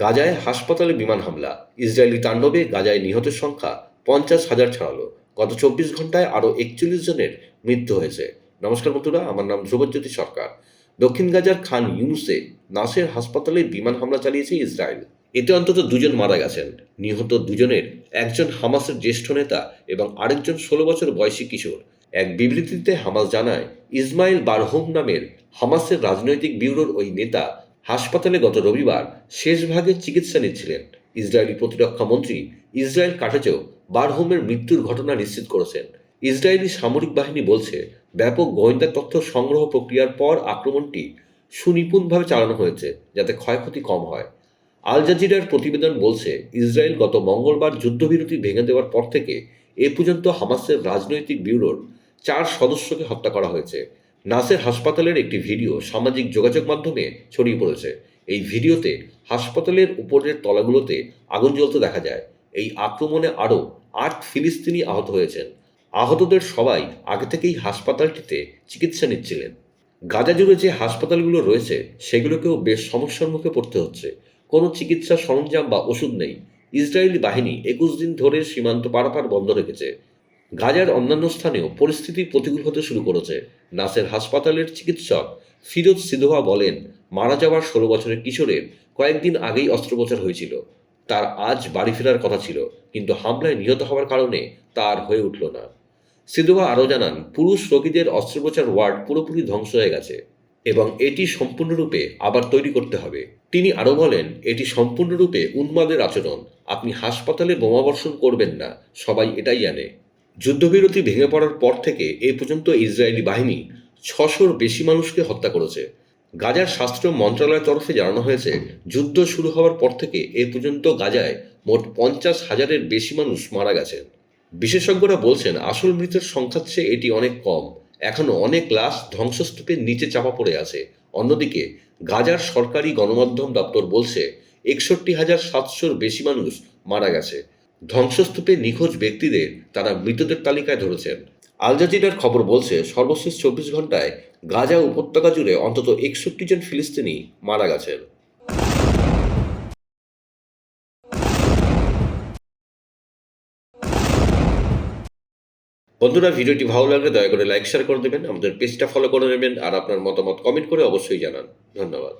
গাজায় হাসপাতালে বিমান হামলা, ইসরায়েলি তাণ্ডবে গাজায় নিহতের সংখ্যা 50,000 ছাড়ালো। গত 24 ঘন্টায় আরও 41 জনের মৃত্যু হয়েছে। নমস্কার বন্ধুরা, আমার নাম ধ্রুবজ্যোতি সরকার। দক্ষিণ গাজার খান ইউনুসে নাসের হাসপাতালে বিমান হামলা চালিয়েছে ইসরায়েল। এতে অন্তত 2 জন মারা গেছেন। নিহত 2জনের একজন হামাসের জ্যেষ্ঠ নেতা এবং আরেকজন 16 বছর বয়সী কিশোর। এক বিবৃতিতে হামাস জানায়, ইসমাইল বারহুম নামের হামাসের রাজনৈতিক ব্যুরোর ওই নেতা হাসপাতালে গত রবিবার শেষ ভাগে চিকিৎসা নিচ্ছিলেন। ইসরায়েলি প্রতিরক্ষা মন্ত্রী ইসরায়েল কাটেজও বারহুমের মৃত্যুর ঘটনা নিশ্চিত করেছেন। ইসরায়েলি সামরিক বাহিনী বলছে, ব্যাপক গোয়েন্দা তথ্য সংগ্রহ প্রক্রিয়ার পর আক্রমণটি সুনিপুণভাবে চালানো হয়েছে যাতে ক্ষয়ক্ষতি কম হয়। আল জাজিরার প্রতিবেদন বলছে, ইসরায়েল গত মঙ্গলবার যুদ্ধবিরতি ভেঙে দেওয়ার পর থেকে এ পর্যন্ত হামাসের রাজনৈতিক ব্যুরোর 4 সদস্যকে হত্যা করা হয়েছে। নাসের হাসপাতালের একটি ভিডিও সামাজিক যোগাযোগ মাধ্যমে ছড়িয়ে পড়েছে। এই ভিডিওতে হাসপাতালের উপরের তলাগুলোতে আগুন জ্বলতে দেখা যায়। এই আক্রমণে আরও 8 ফিলিস্তিনি আহত হয়েছেন। আহতদের সবাই আগে থেকেই হাসপাতালটিতে চিকিৎসা নিচ্ছিলেন। গাজা জুড়ে যে হাসপাতালগুলো রয়েছে সেগুলোকেও বেশ সমস্যার মুখে পড়তে হচ্ছে। কোনো চিকিৎসা সরঞ্জাম বা ওষুধ নেই। ইসরায়েলি বাহিনী 21 দিন ধরে সীমান্ত পারাপার বন্ধ রেখেছে। গাজার অন্যান্য স্থানেও পরিস্থিতি প্রতিকূল হতে শুরু করেছে। নাসের হাসপাতালের চিকিৎসক ফিরোজ সিদোয়া বলেন, মারা যাওয়ার 16 বছরের কিশোরের কয়েকদিন আগেই অস্ত্রোপচার হয়েছিল। তার আজ বাড়ি ফেরার কথা ছিল, কিন্তু হামলায় নিহত হওয়ার কারণে তার হয়ে উঠল না। সিদোয়া আরও জানান, পুরুষ রোগীদের অস্ত্রোপচার ওয়ার্ড পুরোপুরি ধ্বংস হয়ে গেছে এবং এটি সম্পূর্ণরূপে আবার তৈরি করতে হবে। তিনি আরও বলেন, এটি সম্পূর্ণরূপে উন্মাদের আচরণ। আপনি হাসপাতালে বোমাবর্ষণ করবেন না, সবাই এটাই জানে। যুদ্ধবিরতি ভেঙে পড়ার পর থেকে এ পর্যন্ত ইসরায়েলি বাহিনী 600-র বেশি মানুষকে হত্যা করেছে। গাজার স্বাস্থ্য মন্ত্রণালয়ের তরফে জানানো হয়েছে, যুদ্ধ শুরু হওয়ার পর থেকে এ পর্যন্ত গাজায় মোট 50,000-এর বেশি মানুষ মারা গেছেন। বিশেষজ্ঞরা বলছেন, আসল মৃতের সংখ্যার চেয়ে এটি অনেক কম। এখনও অনেক লাশ ধ্বংসস্তূপের নিচে চাপা পড়ে আছে। অন্যদিকে গাজার সরকারি গণমাধ্যম দপ্তর বলছে, 61,700-র বেশি মানুষ মারা গেছে। ধ্বংসস্তূপে নিখোঁজ ব্যক্তিদের তারা মৃতদের তালিকায় ধরেছেন। আল জাজিরার খবর বলছে, সর্বশেষ 24 ঘন্টায় গাজা উপত্যকা জুড়ে অন্তত 61 জন ফিলিস্তিনি মারা গেছেন। বন্ধুরা, ভিডিওটি ভালো লাগলে দয়া করে লাইক শেয়ার করে দেবেন, আমাদের পেজটা ফলো করে নেবেন আর আপনার মতামত কমেন্ট করে অবশ্যই জানান। ধন্যবাদ।